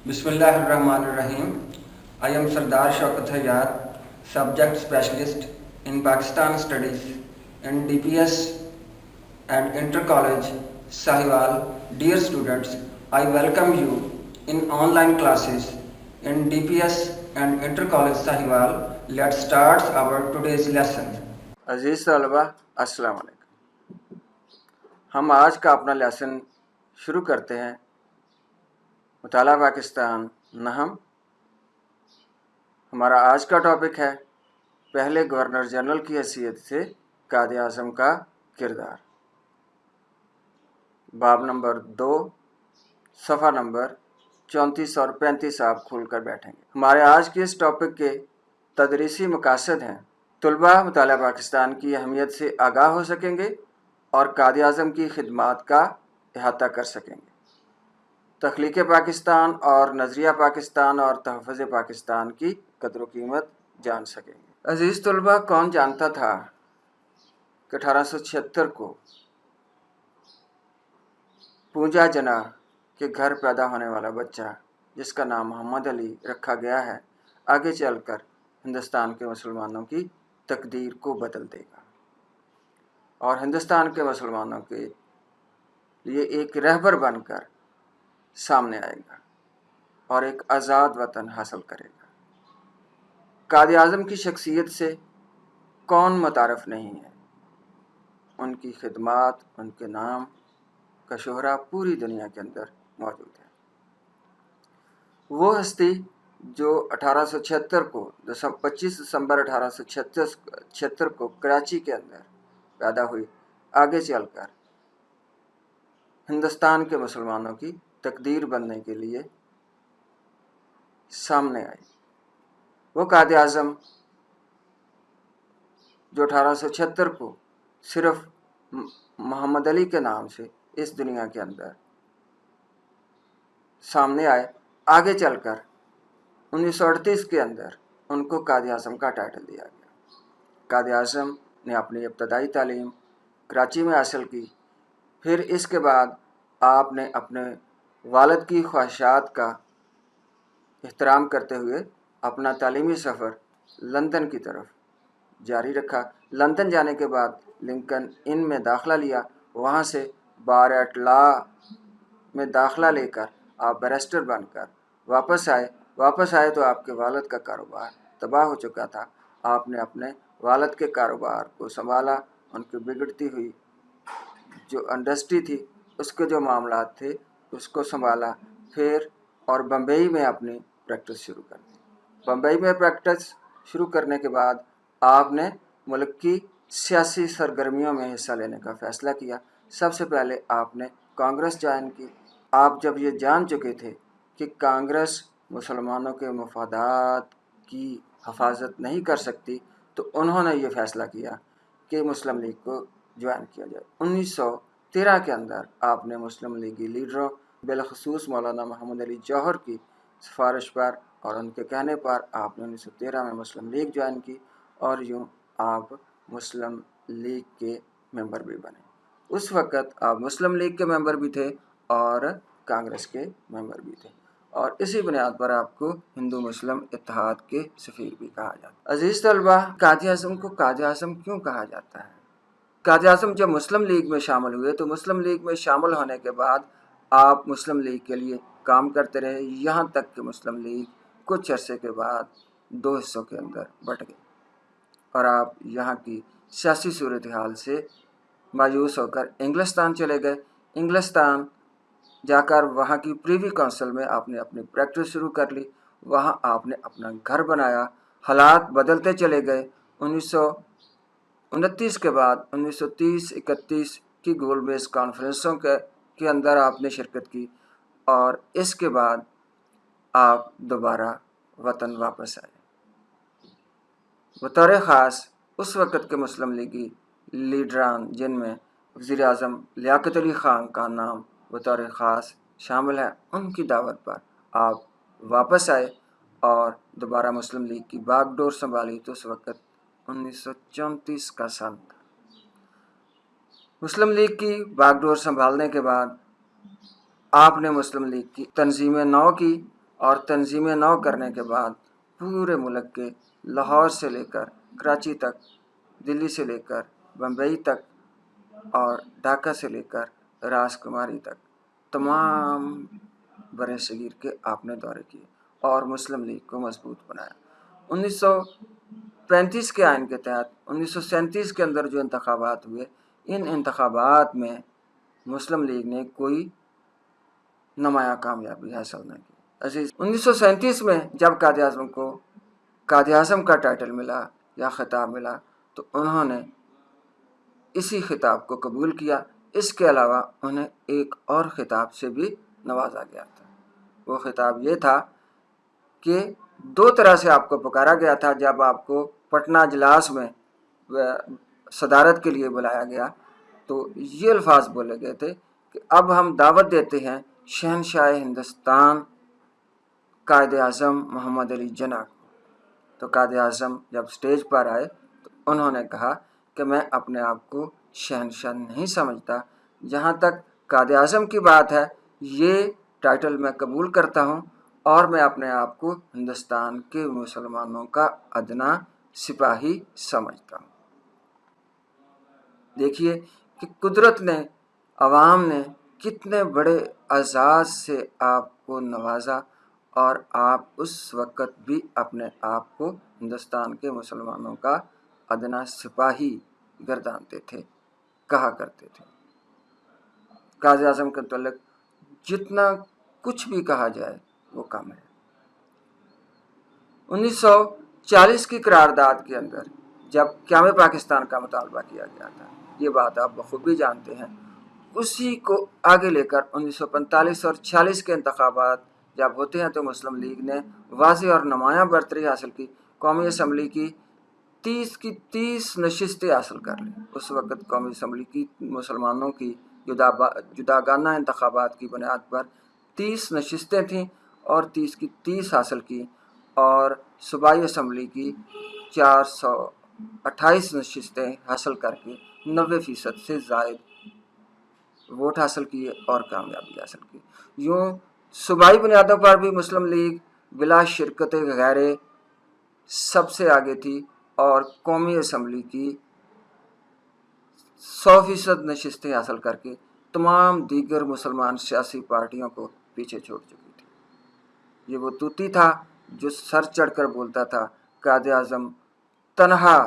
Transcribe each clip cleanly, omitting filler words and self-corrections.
Bismillahirrahmanirrahim. I am Sardar Shaukat Hayat, subject specialist in Pakistan Studies in DPS and Inter-College Sahiwal. Dear students, I welcome you in online classes in DPS and Inter-College Sahiwal. Let's start our today's lesson. عزیز طلبہ السلام علیکم. ہم آج کا اپنا lesson شروع کرتے ہیں. مطالعہ پاکستان نہم. ہمارا آج کا ٹاپک ہے پہلے گورنر جنرل کی حیثیت سے قائد اعظم کا کردار. باب نمبر 2 صفحہ نمبر 34 اور 35 آپ کھول کر بیٹھیں گے. ہمارے آج کے اس ٹاپک کے تدریسی مقاصد ہیں: طلباء مطالعہ پاکستان کی اہمیت سے آگاہ ہو سکیں گے اور قائد اعظم کی خدمات کا احاطہ کر سکیں گے. تخلیق پاکستان اور نظریہ پاکستان اور تحفظ پاکستان کی قدر و قیمت جان سکیں گے. عزیز طلباء، کون جانتا تھا کہ 1876 کو پونجا جنا کے گھر پیدا ہونے والا بچہ جس کا نام محمد علی رکھا گیا ہے آگے چل کر ہندوستان کے مسلمانوں کی تقدیر کو بدل دے گا اور ہندوستان کے مسلمانوں کے لیے ایک رہبر بن کر سامنے آئے گا اور ایک آزاد وطن حاصل کرے گا. قائد اعظم کی شخصیت سے کون متعارف نہیں ہے؟ ان کی خدمات، ان کے نام کا شہرہ پوری دنیا کے اندر موجود ہے. وہ ہستی جو 1876 کو 25 دسمبر 1876 کو کراچی کے اندر پیدا ہوئی، آگے چل کر ہندوستان کے مسلمانوں کی تقدیر بننے کے لیے سامنے آئی. وہ قائد اعظم جو 1876 کو صرف محمد علی کے نام سے اس دنیا کے اندر سامنے آئے، آگے چل کر 1938 کے اندر ان کو قائد اعظم کا ٹائٹل دیا گیا. قائد اعظم نے اپنی ابتدائی تعلیم کراچی میں حاصل کی. پھر اس کے بعد آپ نے اپنے والد کی خواہشات کا احترام کرتے ہوئے اپنا تعلیمی سفر لندن کی طرف جاری رکھا. لندن جانے کے بعد لنکن ان میں داخلہ لیا. وہاں سے بار ایٹ لا میں داخلہ لے کر آپ بیرسٹر بن کر واپس آئے تو آپ کے والد کا کاروبار تباہ ہو چکا تھا. آپ نے اپنے والد کے کاروبار کو سنبھالا، ان کی بگڑتی ہوئی جو انڈسٹری تھی اس کے جو معاملات تھے اس کو سنبھالا. پھر اور بمبئی میں اپنی پریکٹس شروع کر دی. بمبئی میں پریکٹس شروع کرنے کے بعد آپ نے ملک کی سیاسی سرگرمیوں میں حصہ لینے کا فیصلہ کیا. سب سے پہلے آپ نے کانگریس جوائن کی. آپ جب یہ جان چکے تھے کہ کانگریس مسلمانوں کے مفادات کی حفاظت نہیں کر سکتی تو انہوں نے یہ فیصلہ کیا کہ مسلم لیگ کو جوائن کیا جائے. 1913 کے اندر آپ نے مسلم لیگی لیڈروں بالخصوص مولانا محمد علی جوہر کی سفارش پر اور ان کے کہنے پر آپ نے 1913 میں مسلم لیگ جوائن کی اور یوں آپ مسلم لیگ کے ممبر بھی بنے. اس وقت آپ مسلم لیگ کے ممبر بھی تھے اور کانگریس کے ممبر بھی تھے اور اسی بنیاد پر آپ کو ہندو مسلم اتحاد کے سفیر بھی کہا جاتا ہے. عزیز طلبہ، قائد اعظم کو قائد اعظم کیوں کہا جاتا ہے؟ قائد اعظم جب مسلم لیگ میں شامل ہوئے تو مسلم لیگ میں شامل ہونے کے بعد آپ مسلم لیگ کے لیے کام کرتے رہے، یہاں تک کہ مسلم لیگ کچھ عرصے کے بعد 2 حصوں کے اندر بٹ گئی اور آپ یہاں کی سیاسی صورتحال سے مایوس ہو کر انگلستان چلے گئے. انگلستان جا کر وہاں کی پریوی کونسل میں آپ نے اپنی پریکٹس شروع کر لی. وہاں آپ نے اپنا گھر بنایا. حالات بدلتے چلے گئے. 1929 کے بعد 1930-31 کی گول بیس کانفرنسوں کے اندر آپ نے شرکت کی اور اس کے بعد آپ دوبارہ وطن واپس آئے. بطور خاص اس وقت کے مسلم لیگی لیڈران جن میں وزیر اعظم لیاقت علی خان کا نام بطور خاص شامل ہے، ان کی دعوت پر آپ واپس آئے اور دوبارہ مسلم لیگ کی باغ ڈور سنبھالی. تو اس وقت 1934 کا سال تھا. مسلم لیگ کی باغ ڈور سنبھالنے کے بعد آپ نے مسلم لیگ کی تنظیم نو کی اور تنظیمیں نو کرنے کے بعد پورے ملک کے لاہور سے لے کر کراچی تک، دلی سے لے کر بمبئی تک اور ڈھاکہ سے لے کر راج کماری تک تمام بر صغیر کے آپ نے دورے کیے اور مسلم لیگ کو مضبوط بنایا۔ 1935 کے آئین کے تحت 1937 کے اندر جو انتخابات ہوئے، ان انتخابات میں مسلم لیگ نے کوئی نمایاں کامیابی حاصل نہ کی۔ 1937 میں جب قائد اعظم کو قائد اعظم کا ٹائٹل ملا یا خطاب ملا تو انہوں نے اسی خطاب کو قبول کیا۔ اس کے علاوہ انہیں ایک اور خطاب سے بھی نوازا گیا تھا۔ وہ خطاب یہ تھا کہ دو طرح سے آپ کو پکارا گیا تھا۔ جب آپ کو پٹنہ اجلاس میں صدارت کے لیے بلایا گیا تو یہ الفاظ بولے گئے تھے کہ اب ہم دعوت دیتے ہیں شہنشاہ ہندوستان قائد اعظم محمد علی جناح کو۔ تو قائد اعظم جب سٹیج پر آئے تو انہوں نے کہا کہ میں اپنے آپ کو شہنشاہ نہیں سمجھتا، جہاں تک قائد اعظم کی بات ہے یہ ٹائٹل میں قبول کرتا ہوں اور میں اپنے آپ کو ہندوستان کے مسلمانوں کا ادنا سپاہی سمجھتا ہوں۔ دیکھیے کہ قدرت نے، عوام نے کتنے بڑے اعزاز سے آپ کو نوازا اور آپ اس وقت بھی اپنے آپ کو ہندوستان کے مسلمانوں کا ادنا سپاہی گردانتے تھے، کہا کرتے تھے۔ قائد اعظم کے متعلق جتنا کچھ بھی کہا جائے وہ کم ہے۔ 1940 کی قرارداد کے اندر جب قیام پاکستان کا مطالبہ کیا گیا تھا، یہ بات آپ بخوبی جانتے ہیں، اسی کو آگے لے کر 1945 اور 46 کے انتخابات جب ہوتے ہیں تو مسلم لیگ نے واضح اور نمایاں برتری حاصل کی۔ قومی اسمبلی کی 30 نشستیں حاصل کر لیں۔ اس وقت قومی اسمبلی کی مسلمانوں کی جداگانہ انتخابات کی بنیاد پر 30 نشستیں تھیں اور 30 کی 30 حاصل کی، اور صوبائی اسمبلی کی 428 نشستیں حاصل کر کے 90% سے زائد ووٹ حاصل کیے اور کامیابی حاصل کی۔ یوں صوبائی بنیادوں پر بھی مسلم لیگ بلا شرکت غیرے سب سے آگے تھی اور قومی اسمبلی کی 100% نشستیں حاصل کر کے تمام دیگر مسلمان سیاسی پارٹیوں کو پیچھے چھوڑ چکی تھی۔ یہ وہ طوطی تھا جو سر چڑھ کر بولتا تھا قائد اعظم تنہا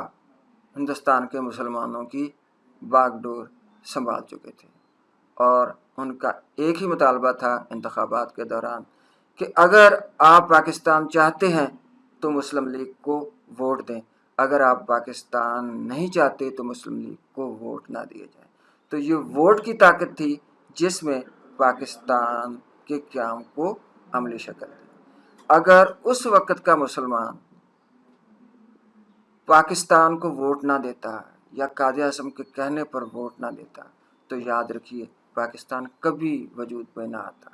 ہندوستان کے مسلمانوں کی باغ ڈور سنبھال چکے تھے، اور ان کا ایک ہی مطالبہ تھا انتخابات کے دوران کہ اگر آپ پاکستان چاہتے ہیں تو مسلم لیگ کو ووٹ دیں، اگر آپ پاکستان نہیں چاہتے تو مسلم لیگ کو ووٹ نہ دیے جائیں۔ تو یہ ووٹ کی طاقت تھی جس میں پاکستان کے قیام کو عملی شکل دی۔ اگر اس وقت کا مسلمان پاکستان کو ووٹ نہ دیتا یا قائد اعظم کے کہنے پر ووٹ نہ دیتا تو یاد رکھیے پاکستان کبھی وجود میں نہ آتا۔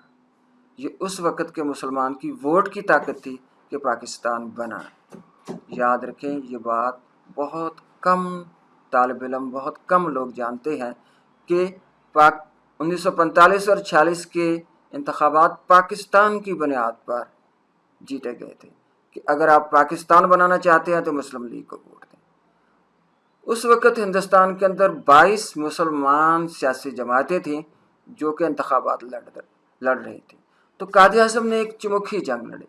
یہ اس وقت کے مسلمان کی ووٹ کی طاقت تھی کہ پاکستان بنا۔ یاد رکھیں یہ بات بہت کم طالب علم، بہت کم لوگ جانتے ہیں کہ 1945 اور 46 کے انتخابات پاکستان کی بنیاد پر جیتے گئے تھے کہ اگر آپ پاکستان بنانا چاہتے ہیں تو مسلم لیگ کو ووٹ دیں۔ اس وقت ہندوستان کے اندر 22 مسلمان سیاسی جماعتیں تھیں جو کہ انتخابات لڑ رہی تھیں۔ تو قائد اعظم نے ایک چمکھی جنگ لڑی،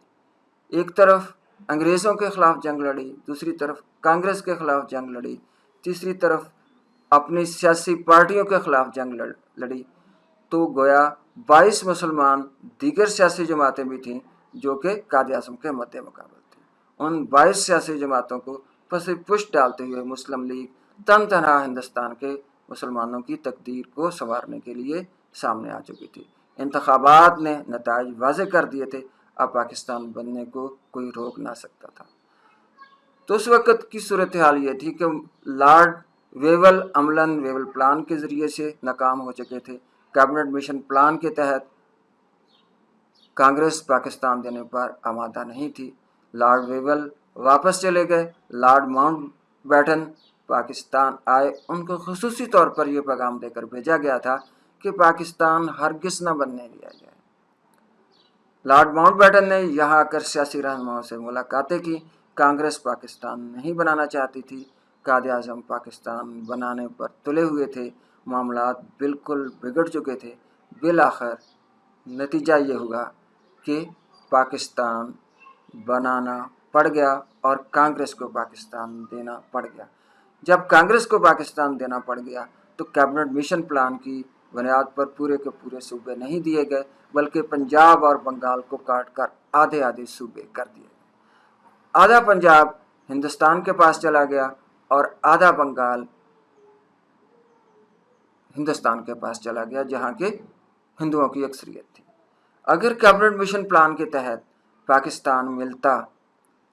ایک طرف انگریزوں کے خلاف جنگ لڑی، دوسری طرف کانگریس کے خلاف جنگ لڑی، تیسری طرف اپنی سیاسی پارٹیوں کے خلاف جنگ لڑی۔ تو گویا 22 مسلمان دیگر سیاسی جماعتیں بھی تھیں جو کہ قائد اعظم کے مد مقابل تھیں۔ ان 22 سیاسی جماعتوں کو پس پشت ڈالتے ہوئے مسلم لیگ تنہا ہندوستان کے مسلمانوں کی تقدیر کو سنوارنے کے لیے سامنے آ چکی تھی۔ انتخابات نے نتائج واضح کر دیے تھے، اب پاکستان بننے کو کوئی روک نہ سکتا تھا۔ تو اس وقت کی صورتحال یہ تھی کہ لارڈ ویول عملاً ویول پلان کے ذریعے سے ناکام ہو چکے تھے۔ کیبنٹ مشن پلان کے تحت کانگریس پاکستان دینے پر آمادہ نہیں تھی۔ لارڈ ویول واپس چلے گئے، لارڈ ماؤنٹ بیٹن پاکستان آئے، ان کو خصوصی طور پر یہ پیغام دے کر بھیجا گیا تھا کہ پاکستان ہرگز نہ بننے دیا جائے۔ लॉर्ड माउंट बैटन ने यहाँ आकर सियासी रहनुमाओं से मुलाकातें की। कांग्रेस पाकिस्तान नहीं बनाना चाहती थी, कायद आज़म पाकिस्तान बनाने पर तुले हुए थे, मामलात बिल्कुल बिगड़ चुके थे। बिलाखिर नतीजा ये हुआ कि पाकिस्तान बनाना पड़ गया और कांग्रेस को पाकिस्तान देना पड़ गया। जब कांग्रेस को पाकिस्तान देना पड़ गया तो कैबिनेट मिशन प्लान की बुनियाद पर पूरे के पूरे सूबे नहीं दिए गए, बल्कि पंजाब और बंगाल को काटकर आधे आधे सूबे कर दिए गए। आधा पंजाब हिंदुस्तान के पास चला गया और आधा बंगाल हिंदुस्तान के पास चला गया, जहाँ के हिंदुओं की अक्सरियत थी। अगर कैबिनेट मिशन प्लान के तहत पाकिस्तान मिलता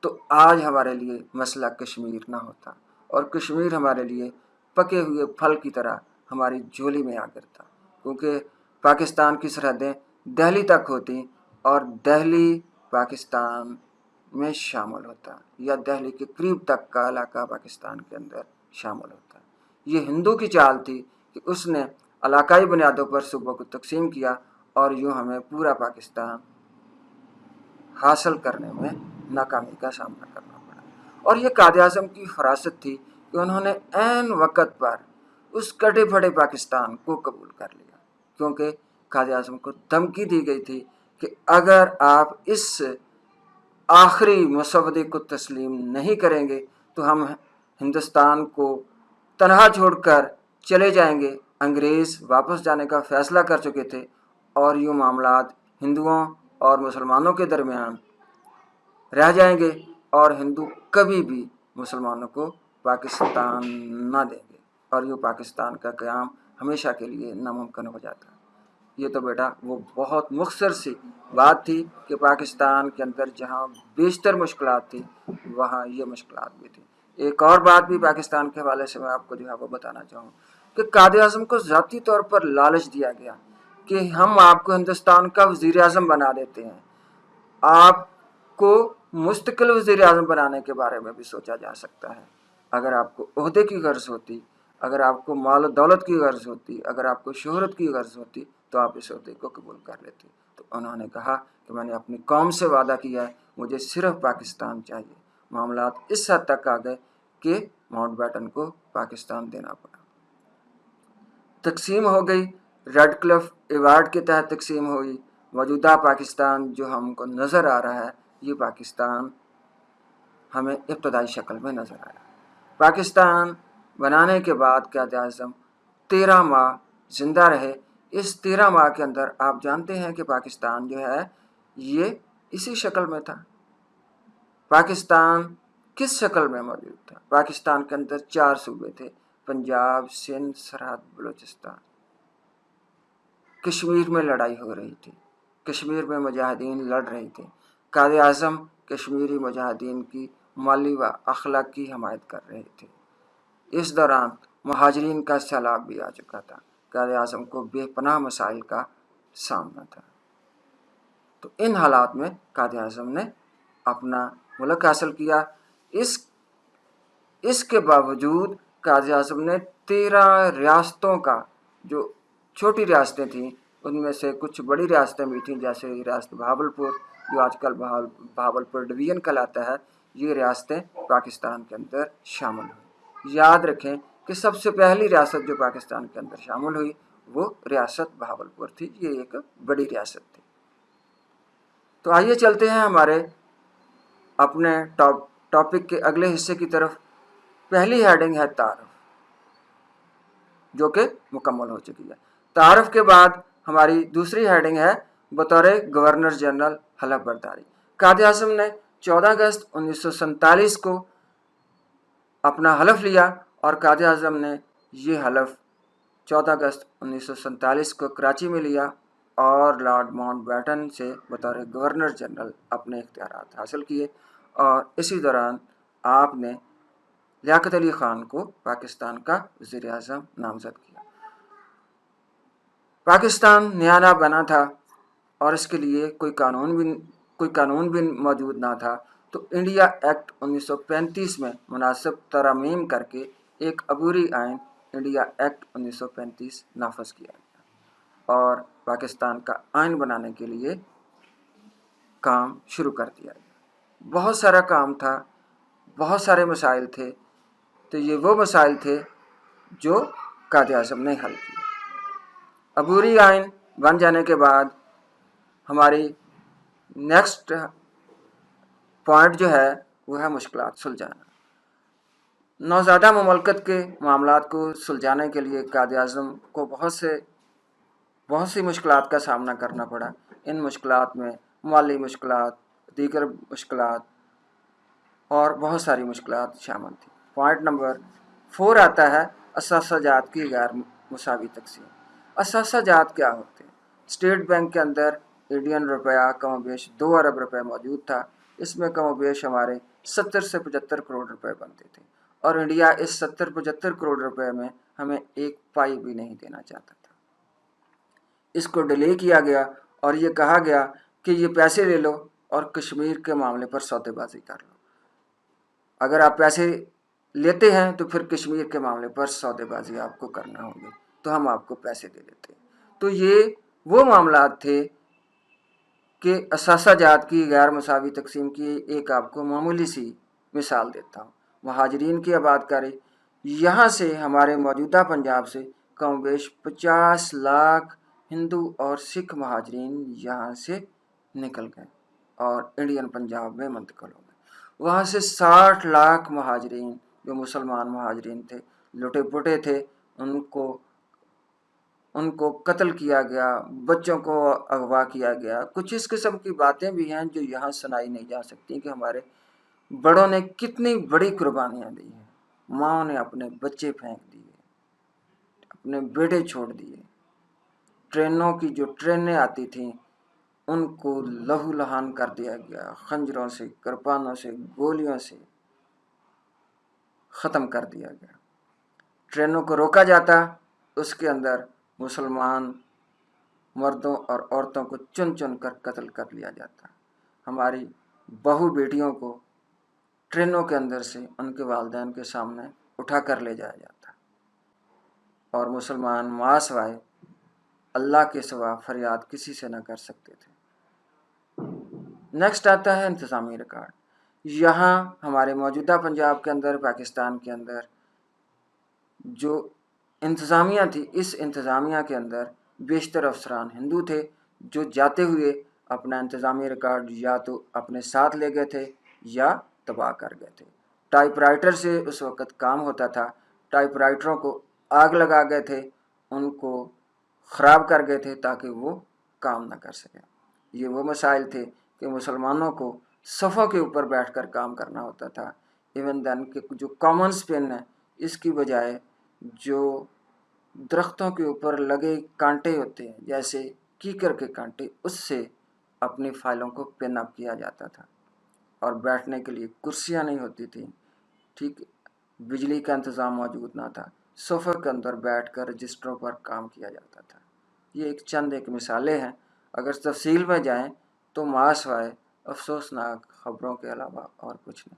तो आज हमारे लिए मसला कश्मीर ना होता और कश्मीर हमारे लिए पके हुए फल की तरह हमारी झोली में आ गिरता, क्योंकि पाकिस्तान की सरहदें दिल्ली तक होती और दिल्ली पाकिस्तान में शामिल होता या दिल्ली के करीब तक का इलाका पाकिस्तान के अंदर शामिल होता। ये हिंदू की चाल थी कि उसने इलाकाई बुनियादों पर सूबों को तकसीम किया और यूँ हमें पूरा पाकिस्तान हासिल करने में नाकामी का सामना करना पड़ा। और ये कायद आज़म की फरासत थी कि उन्होंने ऐन वक़्त पर उस कटे फटे पाकिस्तान को कबूल कर लिया, क्योंकि कायद आज़म को धमकी दी गई थी कि अगर आप इस आखिरी मसवदे को तस्लीम नहीं करेंगे तो हम हिंदुस्तान को तनहा छोड़कर चले जाएंगे। अंग्रेज़ वापस जाने का फ़ैसला कर चुके थे और यूँ मामलात हिंदुओं और मुसलमानों के दरमियान रह जाएंगे और हिंदू कभी भी मुसलमानों को पाकिस्तान ना देंगे और यूँ पाकिस्तान का क़याम हमेशा के लिए नामुमकिन हो जाता। ये तो बेटा वो बहुत मुख्तसर सी बात थी कि पाकिस्तान के अंदर जहाँ बेशतर मुश्किलात थी वहाँ ये मुश्किलात भी थी। एक और बात भी पाकिस्तान के हवाले से मैं आपको जो है वो बताना चाहूँ कि कायद आज़म को ज़ाती तौर पर लालच दिया गया कि हम आपको हिंदुस्तान का वज़ीर आज़म बना देते हैं, आपको मुस्तकिल वज़ीर आज़म बनाने के बारे में भी सोचा जा सकता है। अगर आपको ओहदे की गर्ज होती, अगर आपको माल दौलत की गर्ज होती, अगर आपको शोहरत की गर्ज होती तो आप इस ओहदे को कबूल कर लेते। तो उन्होंने कहा कि मैंने अपनी कौम से वादा किया है, मुझे सिर्फ पाकिस्तान चाहिए। मामलात इस हद तक आ गए कि माउंट बैटन को पाकिस्तान देना पड़ा। तकसीम हो गई, रेड क्लिफ एवार्ड के तहत तकसीम हुई। मौजूदा पाकिस्तान जो हमको नज़र आ रहा है, ये पाकिस्तान हमें इब्तदाई शक्ल में नज़र आया। पाकिस्तान बनाने के बाद कायद आज़म 13 माह ज़िंदा रहे। इस 13 माह के अंदर आप जानते हैं कि पाकिस्तान जो है ये इसी शक्ल में था। पाकिस्तान किस शक्ल में मौजूद था? पाकिस्तान के अंदर 4 सूबे थे, पंजाब, सिंध, सरहद, बलूचिस्तान। कश्मीर में लड़ाई हो रही थी, कश्मीर में मुजाहिदीन लड़ रहे थे। कायद आज़म कश्मीरी मुजाहिदीन की माली व अखलाकी हमायत कर रहे थे। इस दौरान मुहाजिरीन का सैलाब भी आ चुका था। कायद आज़म को बेपनाह मसाइल का सामना था। तो इन हालात में कायद आज़म ने अपना मुल्क हासिल किया। इसके बावजूद कायद आज़म ने 13 रियासतों का, जो छोटी रियासतें थीं उनमें से कुछ बड़ी रियासतें भी थीं, जैसे रियासत बहावलपुर जो आजकल बहावलपुर डिवीज़न कहलाता है, ये रियासतें पाकिस्तान के अंदर शामिल हुई। याद रखें कि सबसे पहली रियासत जो पाकिस्तान के अंदर शामिल हुई वो रियासत बहावलपुर थी। ये एक बड़ी रियासत थी। तो आइए चलते हैं हमारे अपने टॉपिक के अगले हिस्से की तरफ। पहली हेडिंग है तारफ़, जो कि मुकम्मल हो चुकी है। तारफ़ के बाद हमारी दूसरी हेडिंग है बतौर गवर्नर जनरल हलफ बर्दारी। कायद आज़म ने 14 अगस्त 1947 को अपना हलफ लिया और कायद आज़म ने ये हलफ 14 अगस्त 1947 को कराची में लिया और लॉर्ड माउंट बैटन से बतौर गवर्नर जनरल अपने इख्तियारात हासिल किए और इसी दौरान आपने लियाकत अली ख़ान को पाकिस्तान का वज़ीर आज़म नामज़द किया। पाकिस्तान नया नया बना था और इसके लिए कोई कानून भी मौजूद ना था, तो इंडिया एक्ट 1935 में मुनासिब तरमीम करके एक अबूरी आइन इंडिया एक्ट 1935 नाफज किया गया और पाकिस्तान का आइन बनाने के लिए काम शुरू कर दिया गया। बहुत सारा काम था, बहुत सारे मसाइल थे, तो ये वो मसाइल थे जो कायद आज़म ने हल किए। अबूरी आइन बन जाने के बाद हमारी नेक्स्ट पॉइंट जो है वो है मुश्किलात सुलझाना। नौज़ादा ममलकत के मामलात को सुलझाने के लिए कायद आज़म को बहुत सी मुश्किलात का सामना करना पड़ा। इन मुश्किलात में माली मुश्किलात, दीगर मुश्किलात और बहुत सारी मुश्किलात शामिल थी। पॉइंट नंबर 4 आता है असासाजात की गैर मुसावी तकसीम। असासाजात क्या होते हैं? स्टेट बैंक के अंदर इंडियन रुपया कमोबेश 2 अरब रुपये मौजूद था। इसमें कमोबेश हमारे 70 से 75 करोड़ रुपए बनते थे और इंडिया इस 70-75 करोड़ रुपए में हमें एक पाई भी नहीं देना चाहता था। इसको डिले किया गया और ये कहा गया कि ये पैसे ले लो और कश्मीर के मामले पर सौदेबाजी कर लो। अगर आप पैसे लेते हैं तो फिर कश्मीर के मामले पर सौदेबाजी आपको करना होगी, तो हम आपको पैसे दे देते हैं। तो ये वो मामलात थे कि असासाजात की गैर मुसावी तकसीम की एक आपको मामूली सी मिसाल देता हूँ। महाजरीन की आबादकारी, यहाँ से हमारे मौजूदा पंजाब से कम बेश 50 लाख हिंदू और सिख महाजरीन यहाँ से निकल गए और इंडियन पंजाब में मुंतकिल हो गए। वहाँ से 60 लाख महाजरीन जो मुसलमान महाजरीन थे, लुटे पुटे थे, उनको कत्ल किया गया, बच्चों को अगवा किया गया। कुछ इस किस्म की बातें भी हैं जो यहाँ सुनाई नहीं जा सकती कि हमारे बड़ों ने कितनी बड़ी कुर्बानियाँ दी हैं। माँओं ने अपने बच्चे फेंक दिए, अपने बेटे छोड़ दिए। ट्रेनों की जो ट्रेनें आती थीं उनको लहू लहान कर दिया गया, खंजरों से, कृपानों से, गोलियों से ख़त्म कर दिया गया। ट्रेनों को रोका जाता, उसके अंदर मुसलमान मर्दों और औरतों को चुन चुन कर कत्ल कर लिया जाता। हमारी बहू बेटियों को ट्रेनों के अंदर से उनके वालिदैन के सामने उठा कर ले जाया जाता और मुसलमान मासवाए अल्लाह के सिवा फरियाद किसी से न कर सकते थे। नेक्स्ट आता है इंतज़ामी रिकॉर्ड। यहाँ हमारे मौजूदा पंजाब के अंदर, पाकिस्तान के अंदर जो इंतज़ामिया थी, इस इंतज़ामिया के अंदर बेशतर अफसरान हिंदू थे जो जाते हुए अपना इंतज़ामी रिकॉर्ड या तो अपने साथ ले गए थे या तबाह कर गए थे। टाइपराइटर से उस वक़्त काम होता था। टाइपराइटरों को आग लगा गए थे, उनको ख़राब कर गए थे ताकि वो काम ना कर सकें। ये वो मसाइल थे कि मुसलमानों को सफ़ों के ऊपर बैठकर काम करना होता था। इवन देन के जो कॉमन पेन है, इसकी बजाय जो दरख्तों के ऊपर लगे कांटे होते हैं, जैसे कीकर के कांटे, उससे अपनी फाइलों को पिन अप किया जाता था और बैठने के लिए कुर्सियाँ नहीं होती थी। ठीक, बिजली का इंतज़ाम मौजूद ना था। सोफ़े के अंदर बैठकर रजिस्टरों पर काम किया जाता था। ये एक मिसालें हैं। अगर तफसील में जाएं तो मासवाए अफसोसनाक ख़बरों के अलावा और कुछ नहीं।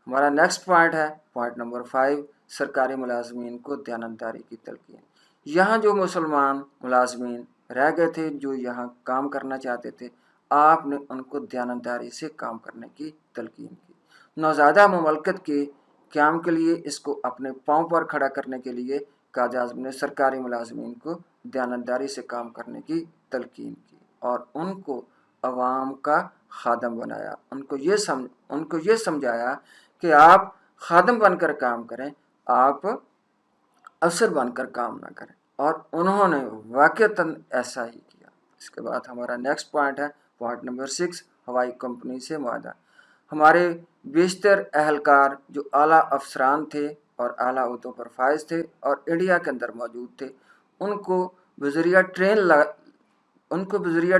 हमारा नेक्स्ट पॉइंट है पॉइंट नंबर 5, सरकारी मुलाजमीन को दयानतदारी की तलकीन। यहाँ जो मुसलमान मुलाजमीन रह गए थे, जो यहाँ काम करना चाहते थे, आपने उनको दयानतदारी से काम करने की तलकीन की। नौज़ादा ममलकत के क़याम के लिए, इसको अपने पाँव पर खड़ा करने के लिए कायद आज़म ने सरकारी मुलाजमीन को दयानतदारी से काम करने की तलकीन की और उनको अवाम का खादम बनाया। उनको ये समझाया कि आप खादम बनकर काम करें, आप अफसर बनकर काम ना करें, और उन्होंने वाक़ईतन ऐसा ही किया। इसके बाद हमारा नेक्स्ट पॉइंट है पॉइंट नंबर 6, हवाई कंपनी से मुआहदा। हमारे बेशतर अहलकार जो आला अफसरान थे और आला ओहदों पर फाइज थे और इंडिया के अंदर मौजूद थे, उनको बज़रिया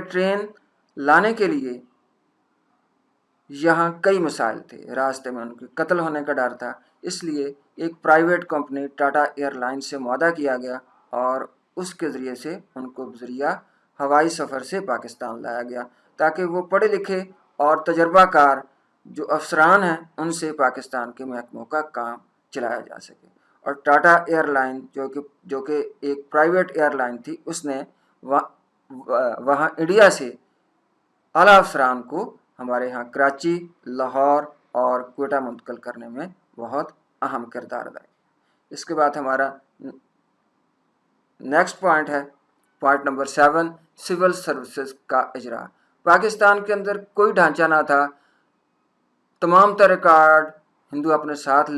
ट्रेन लाने के लिए यहाँ कई मसाइल थे। रास्ते में उनके कत्ल होने का डर था, इसलिए एक प्राइवेट कंपनी टाटा एयरलाइन से मुआहदा किया गया और उसके ज़रिए से उनको बज़रिया हवाई सफ़र से पाकिस्तान लाया गया ताकि वो पढ़े लिखे और तजर्बाकार जो अफसरान हैं उनसे पाकिस्तान के महकमों का काम चलाया जा सके। और टाटा एयरलाइन जो कि एक प्राइवेट एयरलाइन थी, उसने वहाँ इंडिया से आला अफसरान को हमारे यहाँ कराची, लाहौर और कोयटा मुंतकिल करने में बहुत अहम किरदार अदा किया। इसके बाद हमारा नेक्स्ट पॉइंट है पॉइंट नंबर 7, सिविल सर्विसेज का इजरा। पाकिस्तान के अंदर कोई ढांचा ना था, तमाम तर रिकॉर्ड हिंदू अपने साथ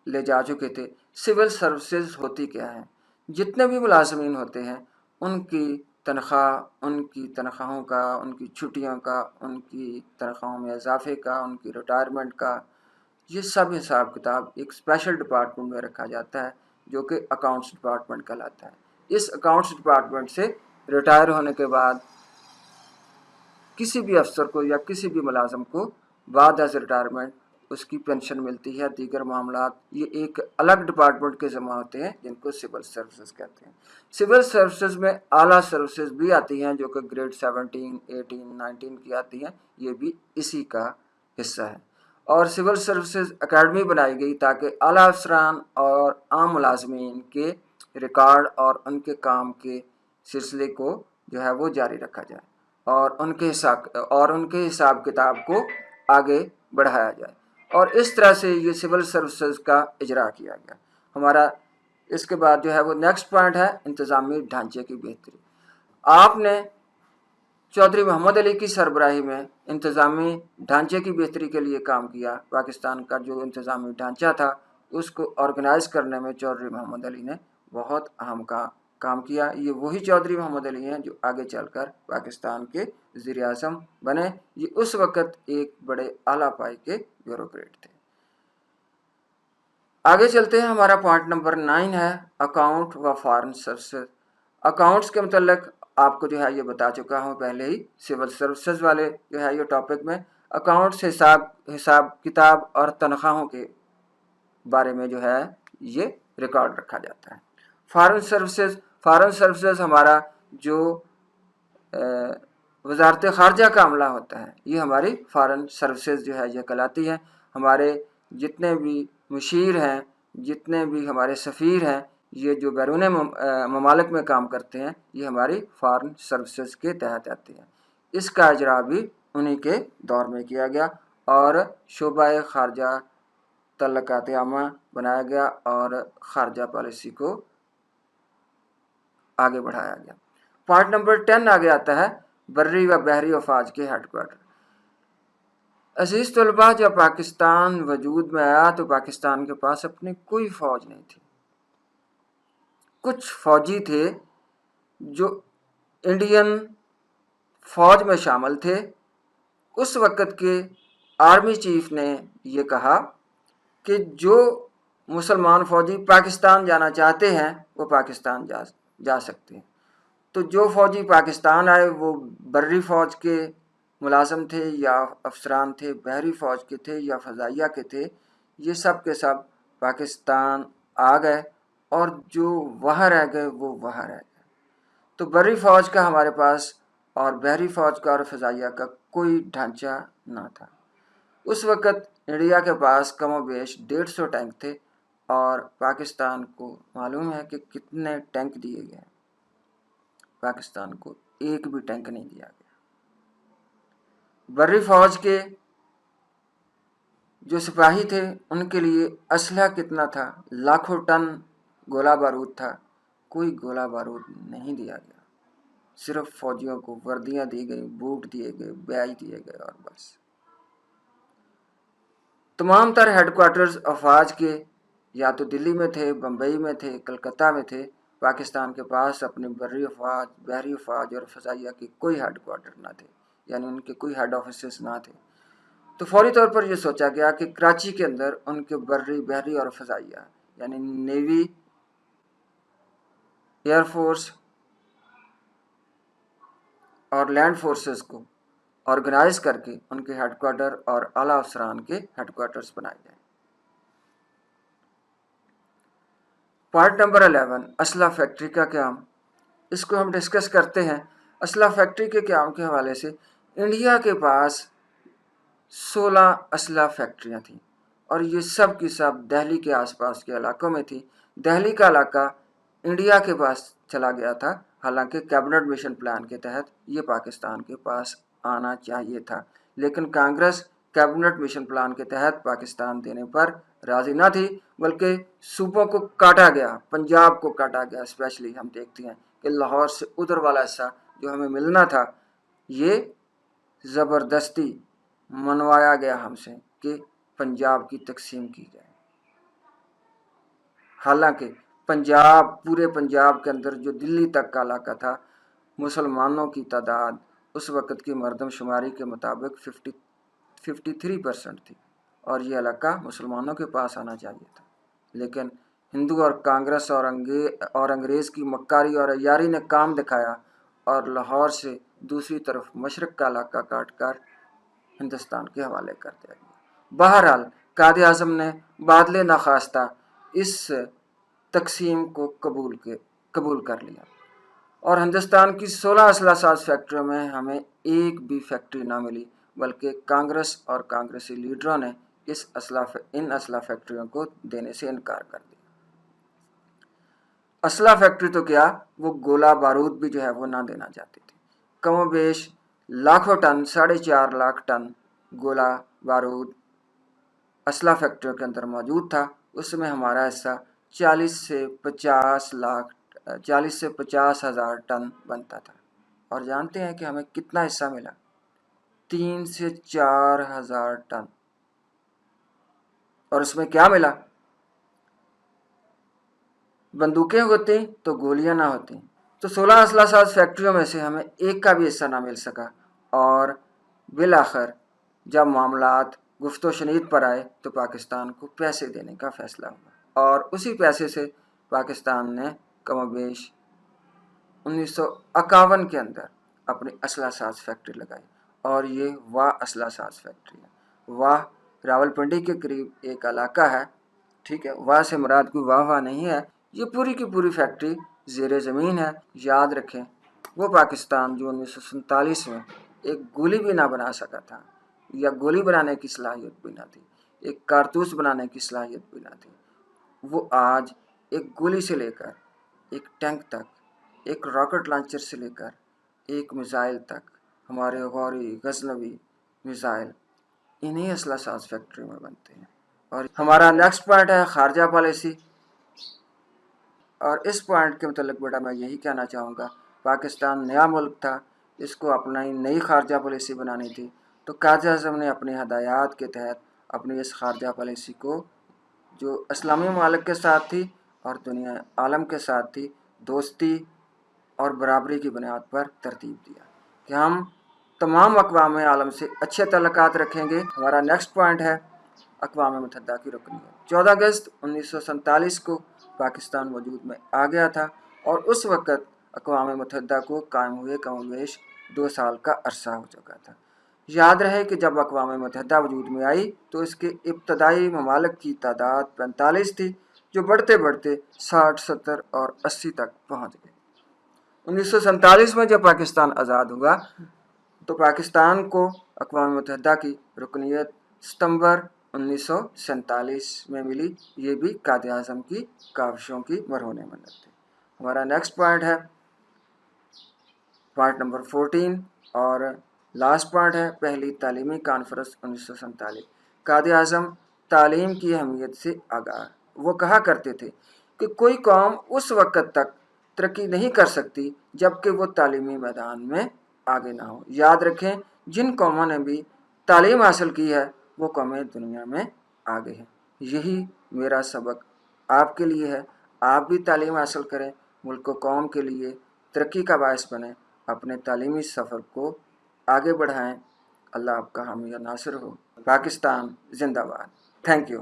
ले जा चुके थे। सिविल सर्विसेज होती क्या है? जितने भी मुलाजमीन होते हैं उनकी तनख्वाह, उनकी तनख्वाहों का, उनकी छुट्टियों का, उनकी तनख्वाहों में इजाफे का, उनकी रिटायरमेंट का, ये सब हिसाब किताब एक स्पेशल डिपार्टमेंट में रखा जाता है जो कि अकाउंट्स डिपार्टमेंट कहलाता है। इस अकाउंट्स डिपार्टमेंट से रिटायर होने के बाद किसी भी अफसर को या किसी भी मुलाजम को बाद एज रिटायरमेंट उसकी पेंशन मिलती है, दीगर मामलात, ये एक अलग डिपार्टमेंट के जमा होते हैं जिनको सिविल सर्विसेज कहते हैं। सिविल सर्विसेज में आला सर्विसेज भी आती हैं जो कि ग्रेड 17, 18, 19 की आती हैं, ये भी इसी का हिस्सा है। और सिविल सर्विसेज एकेडमी बनाई गई ताकि आला अफसरान और आम मुलाजमीन के रिकॉर्ड और उनके काम के सिलसिले को जो है वो जारी रखा जाए और उनके हिसाब किताब को आगे बढ़ाया जाए, और इस तरह से ये सिविल सर्विसेज का इजरा किया गया हमारा। इसके बाद जो है वो नेक्स्ट पॉइंट है इंतज़ामी ढांचे की बेहतरी। आपने चौधरी मोहम्मद अली की सरबराही में इंतज़ामी ढांचे की बेहतरी के लिए काम किया। पाकिस्तान का जो इंतज़ामी ढांचा था उसको ऑर्गेनाइज करने में चौधरी मोहम्मद अली ने बहुत अहम काम किया। ये वही चौधरी मोहम्मद अली हैं जो आगे चलकर पाकिस्तान के वज़ीर आज़म बने। ये उस वक़्त एक बड़े आला पाई के ब्यूरोक्रेट थे। आगे चलते हैं, हमारा पॉइंट नंबर 9 है अकाउंट व फॉरेन सर्विसेज। अकाउंट्स के मतलब आपको जो है ये बता चुका हूँ पहले ही, सिविल सर्विसेज वाले जो है ये टॉपिक में अकाउंट्स हिसाब किताब और तनख्वाहों के बारे में जो है ये रिकॉर्ड रखा जाता है। फॉरेन सर्विसेज हमारा जो वजारत ख़ारजा का अमला होता है, ये हमारी फॉरेन सर्विसेज जो है ये कहलाती है। हमारे जितने भी मुशीर हैं, जितने भी हमारे सफ़ीर हैं, ये जो बैरून ममालिक में काम करते हैं, ये हमारी फॉरेन सर्विसेज के तहत आते हैं। इसका इजरा भी उन्हीं के दौर में किया गया और शोबा ख़ारजा तल्लकात आमा बनाया गया और ख़ारजा पॉलिसी को आगे बढ़ाया गया। पॉइंट नंबर 10 आगे आता है बर्री व बहरी अफवाज के हेडक्वार्टर। अजीज़ तलबा, जब पाकिस्तान वजूद में आया तो पाकिस्तान के पास अपनी कोई फ़ौज नहीं थी। कुछ फ़ौजी थे जो इंडियन फ़ौज में शामिल थे। उस वक़्त के आर्मी चीफ ने ये कहा कि जो मुसलमान फ़ौजी पाकिस्तान जाना चाहते हैं वो पाकिस्तान जा सकते हैं। तो जो फ़ौजी पाकिस्तान आए वो बर्री फ़ौज के मुलाजम थे या अफसरान थे, बहरी फ़ौज के थे या फ़ज़ाइया के थे, ये सब के सब पाकिस्तान आ गए और जो वहाँ रह गए वो वहाँ रह गए। तो बर्री फ़ौज का हमारे पास और बहरी फ़ौज का और फ़ज़ाइया का कोई ढांचा ना था। उस वक़्त इंडिया के पास कमोबेश 150 टैंक थे और पाकिस्तान को मालूम है कि कितने टैंक दिए गए। पाकिस्तान को एक भी टैंक नहीं दिया गया। बर्री फ़ौज के जो सिपाही थे उनके लिए असलहा कितना था, लाखों टन गोला बारूद था, कोई गोला बारूद नहीं दिया गया। सिर्फ फ़ौजियों को वर्दियाँ दी गई, बूट दिए गए, बैज दिए गए और बस। तमाम तर हेडक्वार्टर्स अफवाज के या तो दिल्ली में थे, बम्बई में थे, कलकत्ता में थे। पाकिस्तान के पास अपनी बर्री अफवाज, बहरी अफवाज और फ़ज़ाइया के कोई हेडक्वार्टर ना थे, यानी उनके कोई हेड ऑफिस ना थे। तो फौरी तौर पर यह सोचा गया कि कराची के अंदर उनके बर्री, बहरी और फ़ज़ाइया यानी नेवी, एयरफोर्स और लैंड फोर्सेस को ऑर्गेनाइज करके उनके हेडक्वार्टर और आला अफसरान के हेडक्वार्टर्स बनाए जाए। पॉइंट नंबर 11 असला फैक्ट्री का क़याम। इसको हम डिस्कस करते हैं। असला फैक्ट्री के क़याम के हवाले से इंडिया के पास 16 असला फैक्ट्रियाँ थीं और ये सब की सब दिल्ली के आसपास के इलाकों में थी। दिल्ली का इलाका इंडिया के पास चला गया था, हालांकि कैबिनेट मिशन प्लान के तहत ये पाकिस्तान के पास आना चाहिए था, लेकिन कांग्रेस कैबिनेट मिशन प्लान के तहत पाकिस्तान देने पर राजी न थी, बल्कि सूबों को काटा गया, पंजाब को काटा गया। स्पेशली हम देखते हैं कि लाहौर से उधर वाला हिस्सा जो हमें मिलना था, ये ज़बरदस्ती मनवाया गया हमसे कि पंजाब की तकसीम की जाए। हालांकि पंजाब, पूरे पंजाब के अंदर जो दिल्ली तक का इलाका था, मुसलमानों की तादाद उस वक़्त की मरदमशुमारी के मुताबिक 53% थी और ये इलाका मुसलमानों के पास आना चाहिए था। लेकिन हिंदू और कांग्रेस और अंग्रेज़ की मक्कारी और अय्यारी ने काम दिखाया और लाहौर से दूसरी तरफ मशरक़ का इलाका काट कर हिंदुस्तान के हवाले कर दिया गया। बहरहाल कायदे आज़म ने बादले नाखास्ता इस तकसीम को कबूल कर लिया और हिंदुस्तान की 16 असला साज फैक्ट्रियों में हमें एक भी फैक्ट्री ना मिली, बल्कि कांग्रेस और कांग्रेसी लीडरों ने इन असला फैक्ट्रियों को देने से इनकार कर दिया। असला फैक्ट्री तो क्या, वो गोला बारूद भी जो है वो ना देना चाहती थी। कमोबेश लाखों टन, 4.5 लाख टन गोला बारूद असला फैक्ट्रियों के अंदर मौजूद था। उसमें हमारा हिस्सा 40 से 50 हज़ार टन बनता था। और जानते हैं कि हमें कितना हिस्सा मिला? 3 से 4 हज़ार टन। और उसमें क्या मिला? बंदूकें होती तो गोलियां ना होती। तो 16 असला साज फैक्ट्रियों में से हमें एक का भी हिस्सा ना मिल सका और बिलाखिर जब मामलात गुफ्तो शनीद पर आए तो पाकिस्तान को पैसे देने का फैसला हुआ और उसी पैसे से पाकिस्तान ने कमोबेश 1951 के अंदर अपनी असला साज फैक्ट्री लगाई और ये वाह असला साज फैक्ट्री है। वाह रावलपिंडी के करीब एक इलाका है, ठीक है। वाह से मुराद कोई वाह नहीं है, ये पूरी की पूरी फैक्ट्री ज़ेरे ज़मीन है। याद रखें, वो पाकिस्तान जो 1947 में एक गोली भी ना बना सका था या गोली बनाने की सलाहियत भी ना थी, एक कारतूस बनाने की सलाहियत भी ना थी, वो आज एक गोली से लेकर एक टैंक तक, एक रॉकेट लॉन्चर से लेकर एक मिसाइल तक, हमारे गौरी गजनवी मिसाइल इन्हीं असला साज फैक्ट्री में बनते हैं। और हमारा नेक्स्ट पॉइंट है खारजा पॉलिसी। और इस पॉइंट के मतलब बेटा मैं यही कहना चाहूँगा, पाकिस्तान नया मुल्क था, इसको अपना ही नई खारजा पॉलिसी बनानी थी। तो कायदे आज़म ने अपनी हदायत के तहत अपनी इस खारजा पॉलिसी को जो इस्लामी ममालिक के साथ थी और दुनिया आलम के साथ थी, दोस्ती और बराबरी की बुनियाद पर तरतीब दिया कि हम तमाम अक़वाम आलम से अच्छे तल्लुकात रखेंगे। हमारा नेक्स्ट पॉइंट है अक़वाम मुत्तहिदा की रुकनीत। 14 अगस्त 1947 को पाकिस्तान वजूद में आ गया था और उस वक़्त अक़वाम मुत्तहिदा को कायम हुए कमोबेश 2 साल का अरसा हो चुका था। याद रहे कि जब अक़वाम मुत्तहिदा वजूद में आई तो इसके इब्तदाई ममालिक की तादाद 45 थी, जो बढ़ते बढ़ते 60, 70 और 80 तक पहुँच गई। 1947 में जब पाकिस्तान आज़ाद हुआ तो पाकिस्तान को अक़वाम मुत्तहिदा की रुकनीत सितंबर 1947 में मिली। ये भी कायदे आज़म की काविशों की मरहून मन्नत थी। हमारा नेक्स्ट पॉइंट है पॉइंट नंबर 14 और लास्ट पॉइंट है पहली तालीमी कॉन्फ्रेंस 1947। कायदे आज़म तालीम की अहमियत से आगाह। वो कहा करते थे कि कोई कौम उस वक़्त तक तरक्की नहीं कर सकती जबकि वो तालीमी मैदान में आगे ना हो। याद रखें, जिन कौमों ने भी तालीम हासिल की है वो कौमें दुनिया में आगे हैं। यही मेरा सबक आपके लिए है। आप भी तालीम हासिल करें, मुल्क व कौम के लिए तरक्की का बायस बने, अपने तालीमी सफ़र को आगे बढ़ाएं। अल्लाह आपका हामी और नासिर हो। पाकिस्तान जिंदाबाद। Thank you.